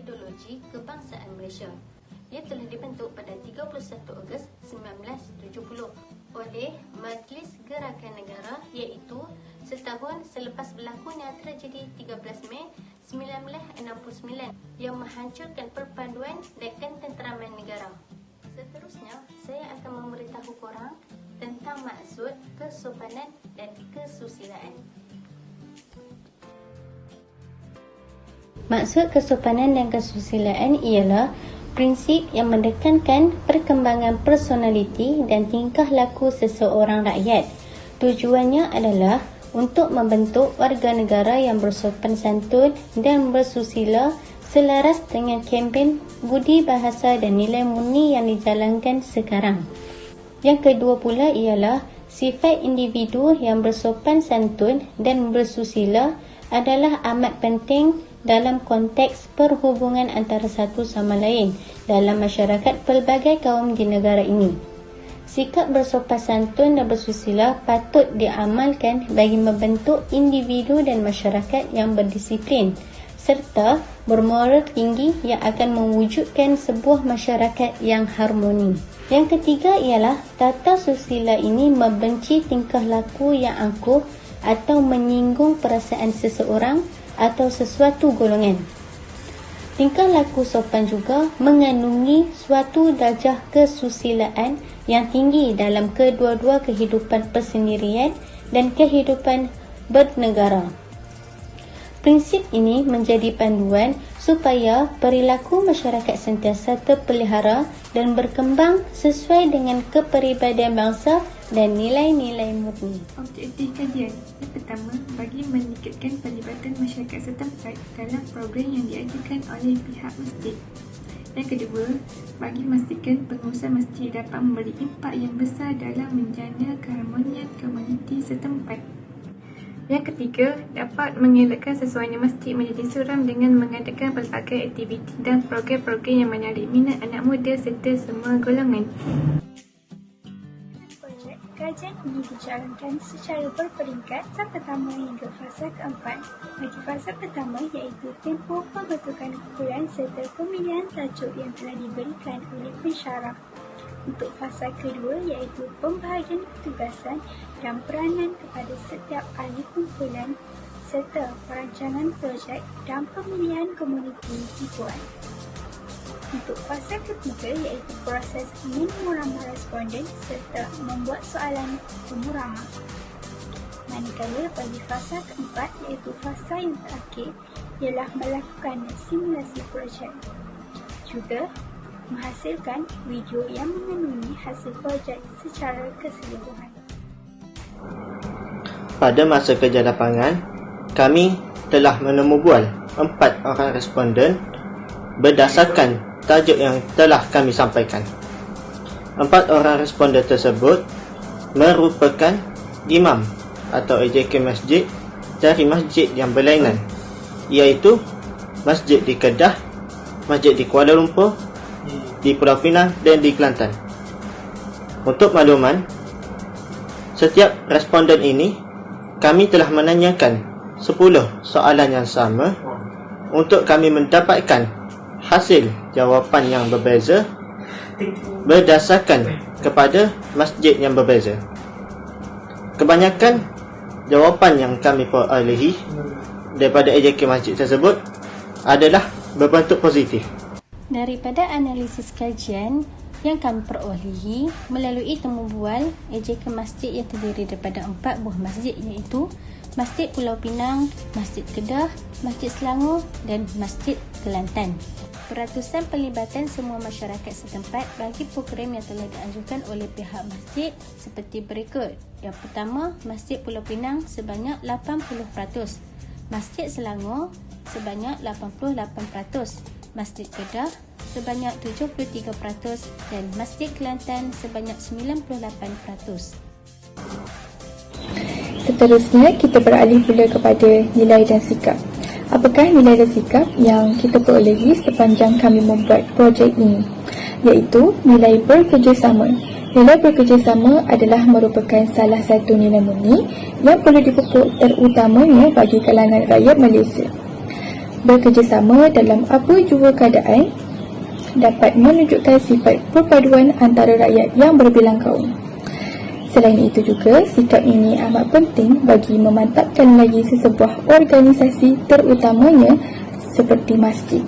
Metodologi Kebangsaan Malaysia. Ia telah dibentuk pada 31 Ogos 1970 oleh Majlis Gerakan Negara, iaitu setahun selepas berlakunya tragedi 13 Mei 1969 yang menghancurkan perpaduan dan ketenteraman negara. Seterusnya, saya akan memberitahu korang tentang maksud kesopanan dan kesusilaan. Maksud kesopanan dan kesusilaan ialah prinsip yang menekankan perkembangan personaliti dan tingkah laku seseorang rakyat. Tujuannya adalah untuk membentuk warga negara yang bersopan santun dan bersusila selaras dengan kempen budi bahasa dan nilai murni yang dijalankan sekarang. Yang kedua pula ialah sifat individu yang bersopan santun dan bersusila adalah amat penting dalam konteks perhubungan antara satu sama lain dalam masyarakat pelbagai kaum di negara ini. Sikap bersopan santun dan bersusila patut diamalkan bagi membentuk individu dan masyarakat yang berdisiplin serta bermoral tinggi yang akan mewujudkan sebuah masyarakat yang harmoni. Yang ketiga ialah tata susila ini membenci tingkah laku yang angkuh atau menyinggung perasaan seseorang atau sesuatu golongan. Tingkah laku sopan juga mengandungi suatu darjah kesusilaan yang tinggi dalam kedua-dua kehidupan persendirian dan kehidupan bernegara. Prinsip ini menjadi panduan supaya perilaku masyarakat sentiasa terpelihara dan berkembang sesuai dengan kepribadian bangsa dan nilai-nilai murni. Objektif kajian yang pertama, bagi meningkatkan pelibatan masyarakat setempat dalam program yang diajukan oleh pihak masjid. Yang kedua, bagi memastikan pengusaha masjid dapat memberi impak yang besar dalam menjana keharmonian komuniti setempat. Yang ketiga, dapat mengelakkan sesuainya masjid menjadi suram dengan mengadakan pelbagai aktiviti dan program-program yang menarik minat anak muda serta semua golongan. Kajian ini dijalankan secara berperingkat fasa pertama hingga fasa keempat. Bagi fasa pertama iaitu tempoh pembentukan kumpulan serta pemilihan tajuk yang telah diberikan oleh pensyarah. Untuk fasa kedua iaitu pembahagian petugasan dan peranan kepada setiap ahli kumpulan serta perancangan projek dan pemilihan komuniti dibuat. Untuk fasa ketiga iaitu proses memuramah responden serta membuat soalan pemuramah. Manakala bagi fasa keempat iaitu fasa yang terakhir ialah melakukan simulasi projek. Juga menghasilkan video yang mengandungi hasil projek secara keseluruhan. Pada masa kerja lapangan, kami telah menemubual 4 orang responden berdasarkan tajuk yang telah kami sampaikan. 4 orang responden tersebut merupakan imam atau AJK masjid dari masjid yang berlainan, iaitu masjid di Kedah, masjid di Kuala Lumpur, di Pulau Pinang dan di Kelantan. Untuk makluman, setiap responden ini kami telah menanyakan 10 soalan yang sama untuk kami mendapatkan hasil jawapan yang berbeza berdasarkan kepada masjid yang berbeza. Kebanyakan jawapan yang kami perolehi daripada AJK masjid tersebut adalah berbentuk positif. Daripada analisis kajian yang kami perolehi melalui temubual AJK masjid yang terdiri daripada 4 buah masjid, iaitu Masjid Pulau Pinang, Masjid Kedah, Masjid Selangor dan Masjid Kelantan. Peratusan pelibatan semua masyarakat setempat bagi program yang telah dianjurkan oleh pihak masjid seperti berikut. Yang pertama, Masjid Pulau Pinang sebanyak 80%, Masjid Selangor sebanyak 88%, Masjid Kedah sebanyak 73% dan Masjid Kelantan sebanyak 98%. Seterusnya, kita beralih pula kepada nilai dan sikap. Apakah nilai dan sikap yang kita perolehi sepanjang kami membuat projek ini? Iaitu nilai bekerjasama. Nilai bekerjasama adalah merupakan salah satu nilai murni yang perlu dipupuk terutamanya bagi kalangan rakyat Malaysia. bekerjasama dalam apa jua keadaan dapat menunjukkan sifat perpaduan antara rakyat yang berbilang kaum. Selain itu juga, sikap ini amat penting bagi memantapkan lagi sesebuah organisasi terutamanya seperti masjid.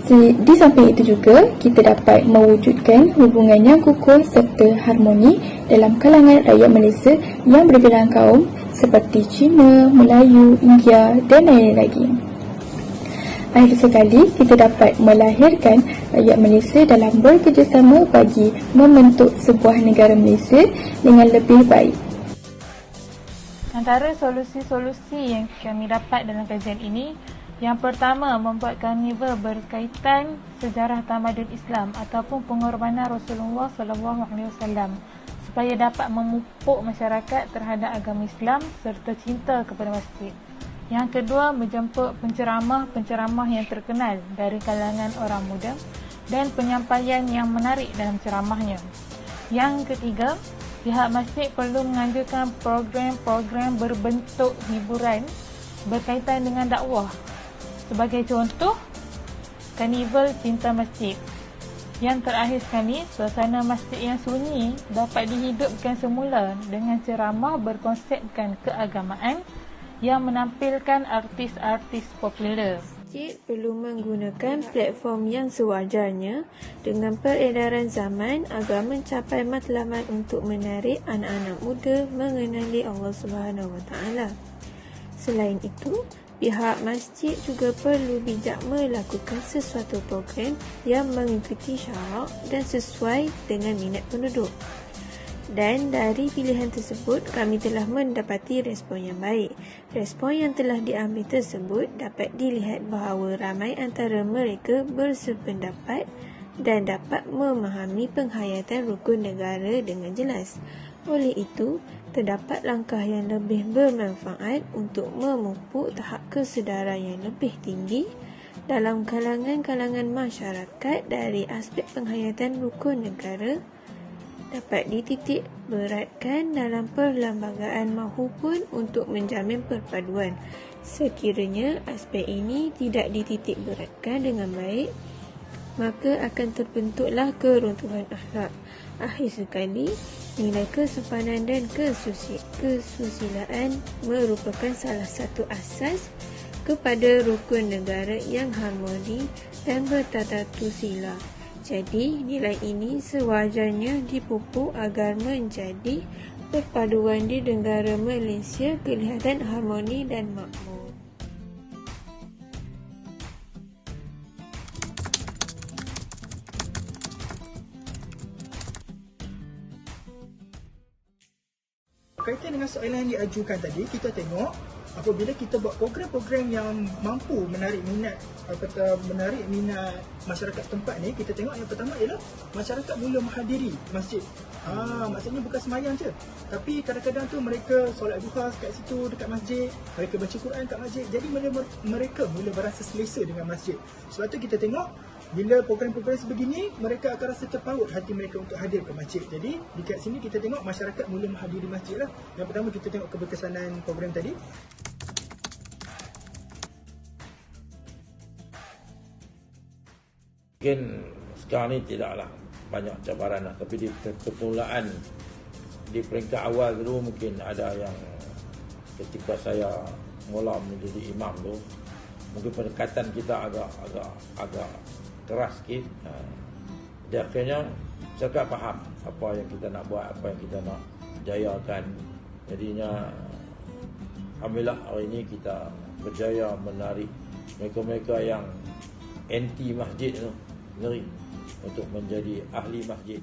Di samping itu juga, kita dapat mewujudkan hubungan yang kukuh serta harmoni dalam kalangan rakyat Malaysia yang berbilang kaum seperti Cina, Melayu, India dan lain-lain lagi. Akhir sekali, kita dapat melahirkan rakyat Malaysia dalam bekerjasama bagi membentuk sebuah negara Malaysia dengan lebih baik. Antara solusi-solusi yang kami dapat dalam kajian ini, yang pertama, membuat karnival berkaitan sejarah tamadun Islam ataupun pengorbanan Rasulullah SAW supaya dapat memupuk masyarakat terhadap agama Islam serta cinta kepada masjid. Yang kedua, menjemput penceramah-penceramah yang terkenal dari kalangan orang muda dan penyampaian yang menarik dalam ceramahnya. Yang ketiga, pihak masjid perlu menganjurkan program-program berbentuk hiburan berkaitan dengan dakwah. Sebagai contoh, karnival cinta masjid. Yang terakhir sekali, suasana masjid yang sunyi dapat dihidupkan semula dengan ceramah berkonsepkan keagamaan yang menampilkan artis-artis popular. Masjid perlu menggunakan platform yang sewajarnya dengan peredaran zaman agar mencapai matlamat untuk menarik anak-anak muda mengenali Allah SWT. Selain itu, pihak masjid juga perlu bijak melakukan sesuatu program yang mengikuti syarak dan sesuai dengan minat penduduk. Dan dari pilihan tersebut, kami telah mendapati respon yang baik. Respon yang telah diambil tersebut dapat dilihat bahawa ramai antara mereka bersependapat dan dapat memahami penghayatan rukun negara dengan jelas. Oleh itu, terdapat langkah yang lebih bermanfaat untuk memupuk tahap kesedaran yang lebih tinggi dalam kalangan-kalangan masyarakat dari aspek penghayatan rukun negara dapat dititik beratkan dalam perlembagaan mahupun untuk menjamin perpaduan. Sekiranya aspek ini tidak dititik beratkan dengan baik, maka akan terbentuklah keruntuhan akhlak. Akhir sekali, nilai kesopanan dan kesusilaan merupakan salah satu asas kepada rukun negara yang harmoni dan bertatatu sila. Jadi, nilai ini sewajarnya dipupuk agar menjadi perpaduan di negara Malaysia kelihatan harmoni dan makmur. Berkaitan dengan soalan yang diajukan tadi, kita tengok apabila kita buat program-program yang mampu menarik minat masyarakat tempat ni, kita tengok yang pertama ialah masyarakat mula menghadiri masjid. Maksudnya bukan semayang je, tapi kadang-kadang tu mereka solat duha kat situ dekat masjid, mereka baca Quran kat masjid. Jadi mereka mula berasa selesa dengan masjid. Sebab tu kita tengok bila program-program sebegini, mereka akan rasa terpaut hati mereka untuk hadir ke masjid. Jadi dekat sini kita tengok masyarakat mula menghadiri masjid lah. Yang pertama kita tengok keberkesanan program tadi. Mungkin sekarang ni tidaklah banyak cabaran lah, tapi di permulaan di peringkat awal dulu mungkin ada yang ketika saya mula menjadi imam tu, mungkin pendekatan kita agak keras sikit. Jadi akhirnya saya faham apa yang kita nak buat, apa yang kita nak jayakan. Jadinya alhamdulillah hari ini kita berjaya menarik mereka-mereka yang anti masjid tu sendiri untuk menjadi ahli masjid.